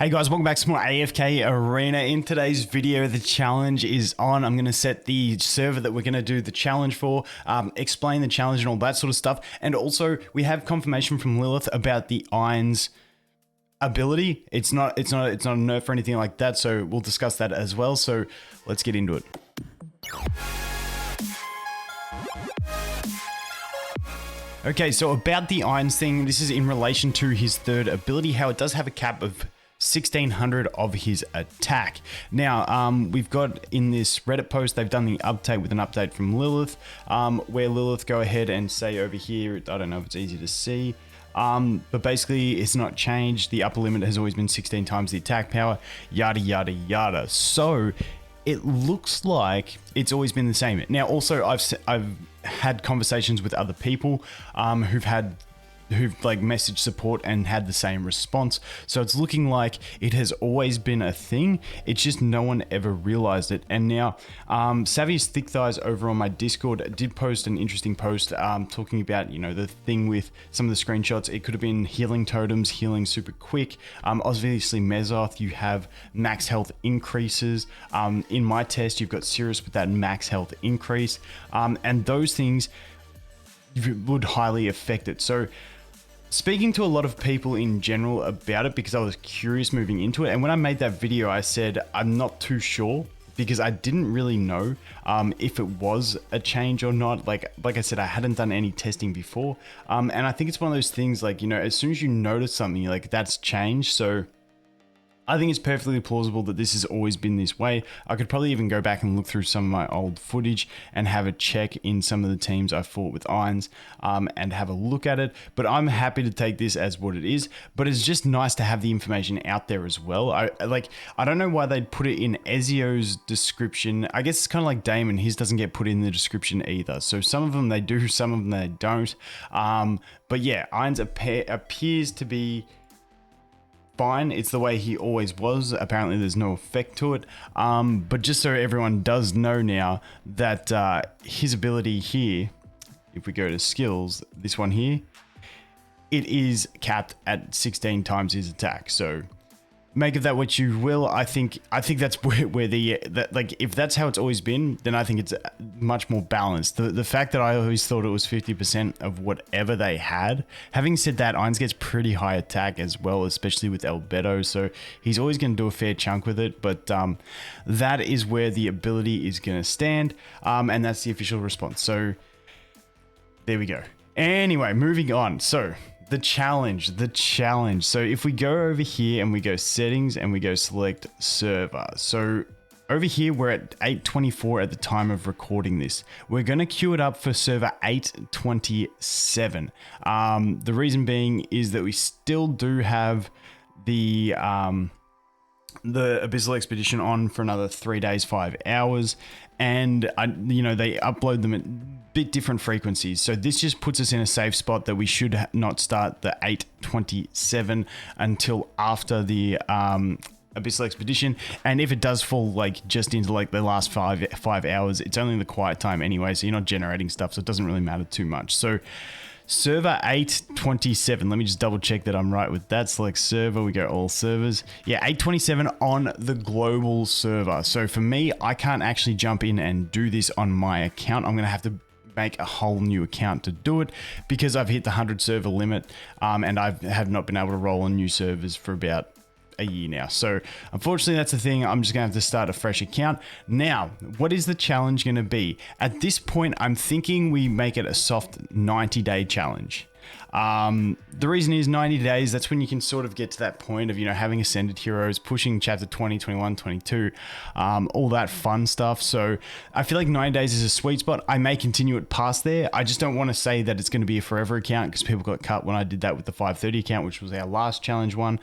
Hey guys, welcome back to more AFK Arena. In today's video, the challenge is on. I'm going to set the server that we're going to do the challenge for, explain the challenge and all that sort of stuff. And also, we have confirmation from Lilith about the Ainz ability. It's not a nerf or anything like that, so we'll discuss that as well. So let's get into it. Okay, so about the Ainz thing, this is in relation to his third ability, how it does have a cap of 1600 of his attack. Now, we've got in this Reddit post, they've done the update with an update from Lilith, where Lilith go ahead and say over here, I don't know if it's easy to see, but basically it's not changed. The upper limit has always been 16 times the attack power, yada, yada, yada. So it looks like it's always been the same. Now, also I've had conversations with other people who've like messaged support and had the same response. So it's looking like it has always been a thing. It's just no one ever realized it. And now Savvy's Thick Thighs over on my Discord did post an interesting post talking about, you know, the thing with some of the screenshots. It could have been healing totems, healing super quick. Obviously Mezoth, you have max health increases. In my test, you've got Sirius with that max health increase. And those things would highly affect it. So speaking to a lot of people in general about it, because I was curious moving into it, and when I made that video, I said I'm not too sure because I didn't really know if it was a change or not. Like I said, I hadn't done any testing before, and I think it's one of those things, like, you know, as soon as you notice something, like, that's changed. So I think it's perfectly plausible that this has always been this way. I could probably even go back and look through some of my old footage and have a check in some of the teams I fought with Ainz and have a look at it. But I'm happy to take this as what it is. But it's just nice to have the information out there as well. I don't know why they'd put it in Ezio's description. I guess it's kind of like Damon. His doesn't get put in the description either. So some of them they do, some of them they don't. But yeah, Ainz appears to be fine. It's the way he always was. Apparently there's no effect to it, but just so everyone does know now that his ability here, if we go to skills, this one here, it is capped at 16 times his attack. So make of that what you will. I think that's where like, if that's how it's always been, then I think it's much more balanced. The fact that I always thought it was 50% of whatever they had. Having said that, Ainz gets pretty high attack as well, especially with Albedo, so he's always going to do a fair chunk with it. But that is where the ability is going to stand, and that's the official response. So there we go. Anyway, moving on. So the challenge. So if we go over here and we go settings and we go select server. So over here, we're at 824 at the time of recording this. We're going to queue it up for server 827. The reason being is that we still do have the Abyssal Expedition on for another 3 days, 5 hours. And they upload them at bit different frequencies. So this just puts us in a safe spot that we should not start the 827 until after the Abyssal Expedition. And if it does fall like just into like the last five hours, it's only the quiet time anyway, so you're not generating stuff, so it doesn't really matter too much. So server 827, let me just double check that I'm right with that. Select server, we go all servers. Yeah, 827 on the global server. So for me, I can't actually jump in and do this on my account. I'm gonna have to make a whole new account to do it because I've hit the 100 server limit, and I have not been able to roll on new servers for about a year now. So unfortunately, that's the thing. I'm just gonna have to start a fresh account. Now, what is the challenge gonna be? At this point, I'm thinking we make it a soft 90-day challenge. The reason is 90 days, that's when you can sort of get to that point of, you know, having ascended heroes, pushing chapter 20, 21, 22, all that fun stuff. So I feel like 90 days is a sweet spot. I may continue it past there. I just don't want to say that it's going to be a forever account because people got cut when I did that with the 530 account, which was our last challenge one.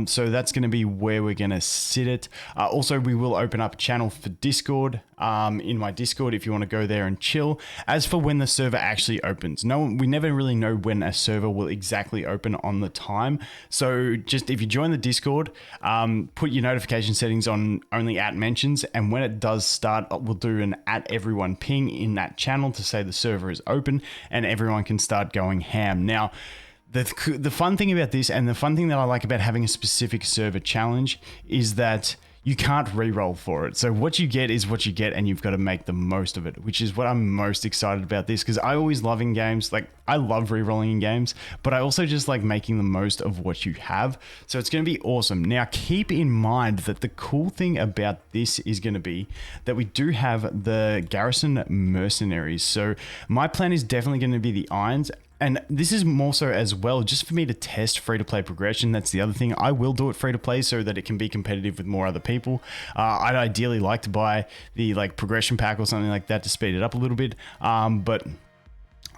So that's going to be where we're going to sit it. Also, we will open up a channel for Discord, in my Discord, if you want to go there and chill. As for when the server actually opens, we never really know when a server will exactly open on the time. So just if you join the Discord, put your notification settings on only at mentions, and when it does start, we'll do an at everyone ping in that channel to say the server is open and everyone can start going ham. Now, The fun thing about this, and the fun thing that I like about having a specific server challenge, is that you can't re-roll for it. So what you get is what you get, and you've got to make the most of it, which is what I'm most excited about this, because I always love in games, like I love re-rolling in games, but I also just like making the most of what you have. So it's going to be awesome. Now keep in mind that the cool thing about this is going to be that we do have the Garrison Mercenaries. So my plan is definitely going to be the Ainz. And this is more so as well, just for me to test free-to-play progression. That's the other thing. I will do it free-to-play so that it can be competitive with more other people. I'd ideally like to buy the like progression pack or something like that to speed it up a little bit. But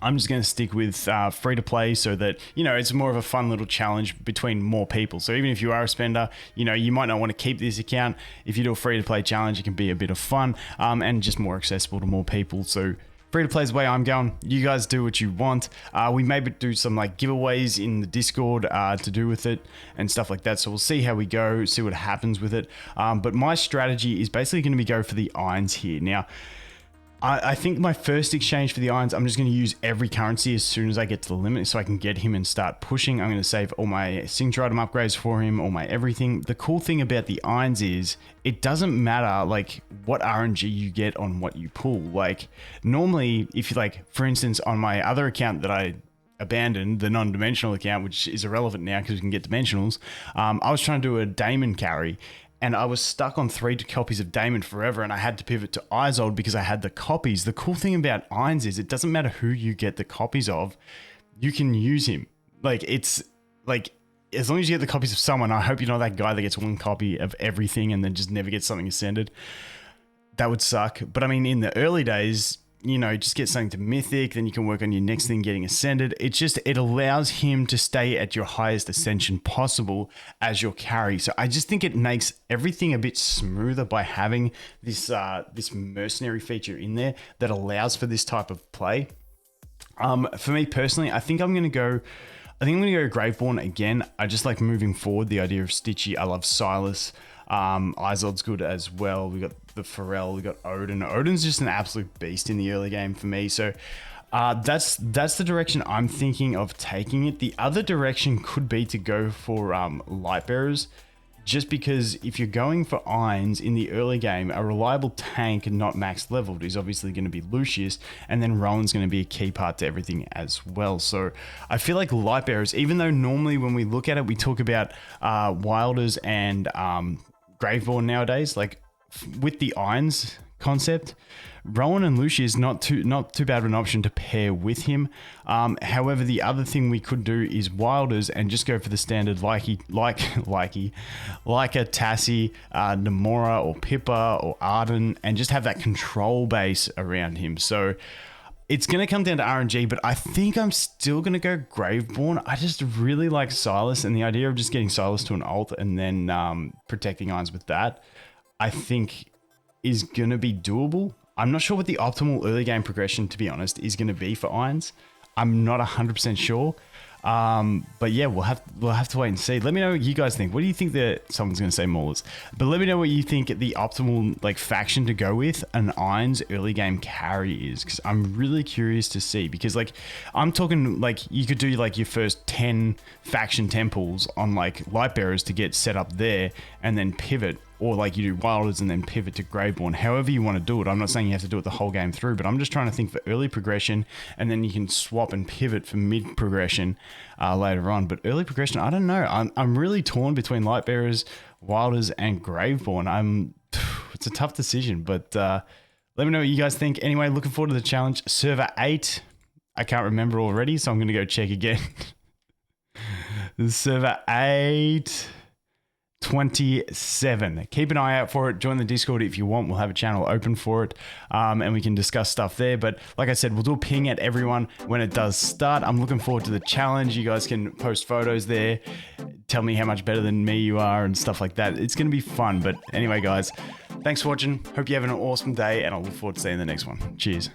I'm just going to stick with free-to-play so that, you know, it's more of a fun little challenge between more people. So even if you are a spender, you know, you might not want to keep this account. If you do a free-to-play challenge, it can be a bit of fun and just more accessible to more people. So free to play is the way I'm going. You guys do what you want. We maybe do some like giveaways in the Discord to do with it and stuff like that. So we'll see how we go, see what happens with it. But my strategy is basically going to be go for the Ainz here. Now, I think my first exchange for the Ainz, I'm just going to use every currency as soon as I get to the limit so I can get him and start pushing. I'm going to save all my signature item upgrades for him, all my everything. The cool thing about the Ainz is it doesn't matter like what RNG you get on what you pull. Like normally, if you like, for instance, on my other account that I abandoned, the non-dimensional account, which is irrelevant now because we can get dimensionals, I was trying to do a Daemon carry. And I was stuck on 3 copies of Daemon forever, and I had to pivot to Aioli because I had the copies. The cool thing about Ainz is it doesn't matter who you get the copies of, you can use him. Like, it's like, as long as you get the copies of someone, I hope you're not that guy that gets 1 copy of everything and then just never gets something ascended. That would suck. But I mean, in the early days, you know, just get something to Mythic, then you can work on your next thing getting ascended. It allows him to stay at your highest ascension possible as your carry. So I just think it makes everything a bit smoother by having this this mercenary feature in there that allows for this type of play. For me personally, I think I'm going to go Graveborn again. I just like moving forward the idea of Stitchy. I love Silas. Izod's good as well. We got the Pharrell, we got Odin. Odin's just an absolute beast in the early game for me. So that's the direction I'm thinking of taking it. The other direction could be to go for Lightbearers, just because if you're going for Ainz in the early game, a reliable tank not max leveled is obviously going to be Lucius, and then Rowan's going to be a key part to everything as well. So I feel like Lightbearers, even though normally when we look at it, we talk about Wilders and Graveborn nowadays, like with the Ainz concept, Rowan and Lucius not too bad of an option to pair with him. However, the other thing we could do is Wilders and just go for the standard like a Tassie, Namora or Pippa or Arden, and just have that control base around him. So it's going to come down to RNG, but I think I'm still going to go Graveborn. I just really like Silas, and the idea of just getting Silas to an ult and then protecting Ainz with that, I think is going to be doable. I'm not sure what the optimal early game progression, to be honest, is going to be for Ainz. I'm not 100% sure. But yeah, we'll have to wait and see. Let me know what you guys think. What do you think that someone's going to say Maulers? But let me know what you think the optimal like faction to go with an Ainz early game carry is, because I'm really curious to see. Because like I'm talking like you could do like your first 10 faction temples on like Lightbearers to get set up there, and then pivot. Or like you do Wilders and then pivot to Graveborn. However you want to do it. I'm not saying you have to do it the whole game through, but I'm just trying to think for early progression, and then you can swap and pivot for mid progression later on. But early progression, I don't know. I'm really torn between Lightbearers, Wilders, and Graveborn. It's a tough decision, but let me know what you guys think. Anyway, looking forward to the challenge. Server 8, I can't remember already, so I'm going to go check again. Server 8... 27. Keep an eye out for it. Join the Discord if you want. We'll have a channel open for it, and we can discuss stuff there. But like I said, we'll do a ping at everyone when it does start. I'm looking forward to the challenge. You guys can post photos there. Tell me how much better than me you are and stuff like that. It's going to be fun. But anyway, guys, thanks for watching. Hope you have an awesome day, and I'll look forward to seeing the next one. Cheers.